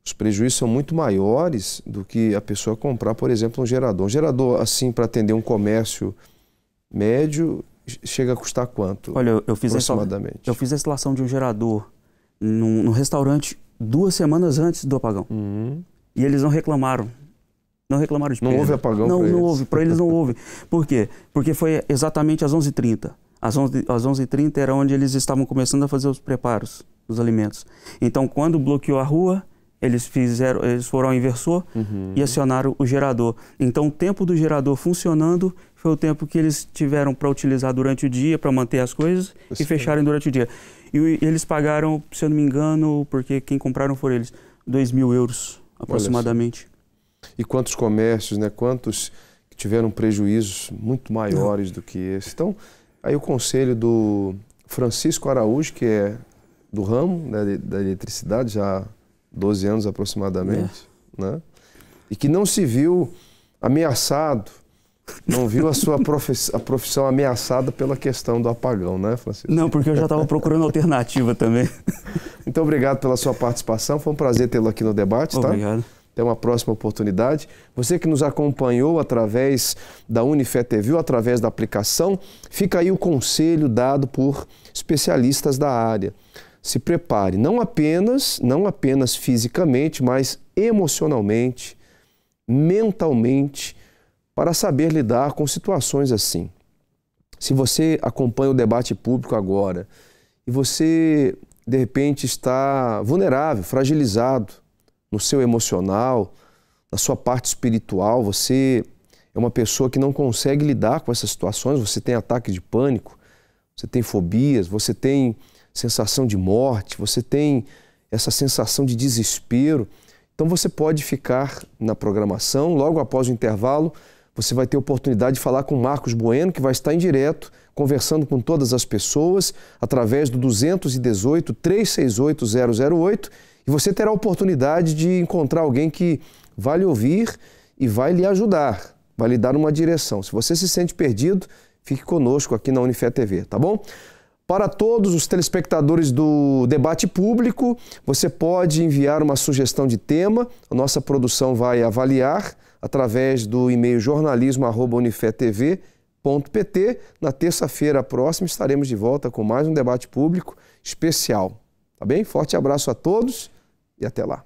Speaker 2: Os prejuízos são muito maiores do que a pessoa comprar, por exemplo, um gerador. Um gerador, assim, para atender um comércio médio, chega a custar quanto?
Speaker 3: Olha, eu fiz a instalação de um gerador num restaurante 2 semanas antes do apagão. E eles não reclamaram. Não reclamaram de perda.
Speaker 2: Não houve apagão para eles?
Speaker 3: Não houve, para eles não houve. Por quê? Porque foi exatamente às 11h30. Às 11h30 era onde eles estavam começando a fazer os preparos dos alimentos. Então, quando bloqueou a rua, eles foram ao inversor e acionaram o gerador. Então, o tempo do gerador funcionando foi o tempo que eles tiveram para utilizar durante o dia, para manter as coisas e fecharem durante o dia. E eles pagaram, se eu não me engano, porque quem compraram foram eles, 2.000 euros aproximadamente.
Speaker 2: E quantos comércios, né? Quantos que tiveram prejuízos muito maiores do que esse. Então, aí o conselho do Francisco Araújo, que é do ramo, né, da eletricidade, já há 12 anos aproximadamente, né? E que não se viu ameaçado, não viu a sua profissão ameaçada pela questão do apagão, né, Francisco?
Speaker 3: Não, porque eu já estava procurando alternativa também.
Speaker 2: Muito obrigado pela sua participação, foi um prazer tê-lo aqui no debate, tá?
Speaker 3: Obrigado.
Speaker 2: Até uma próxima oportunidade. Você que nos acompanhou através da Unifé TV, através da aplicação, fica aí o conselho dado por especialistas da área. Se prepare, não apenas fisicamente, mas emocionalmente, mentalmente, para saber lidar com situações assim. Se você acompanha o debate público agora e você, de repente, está vulnerável, fragilizado no seu emocional, na sua parte espiritual, você é uma pessoa que não consegue lidar com essas situações, você tem ataque de pânico, você tem fobias, você tem sensação de morte, você tem essa sensação de desespero. Então você pode ficar na programação, logo após o intervalo, você vai ter a oportunidade de falar com o Marcos Bueno, que vai estar em direto, conversando com todas as pessoas, através do 218-368-008, e você terá a oportunidade de encontrar alguém que vai lhe ouvir e vai lhe ajudar, vai lhe dar uma direção. Se você se sente perdido, fique conosco aqui na Unifé TV, tá bom? Para todos os telespectadores do debate público, você pode enviar uma sugestão de tema, a nossa produção vai avaliar através do e-mail jornalismo@unifetv.pt. Na terça-feira próxima estaremos de volta com mais um debate público especial. Tá bem? Forte abraço a todos e até lá.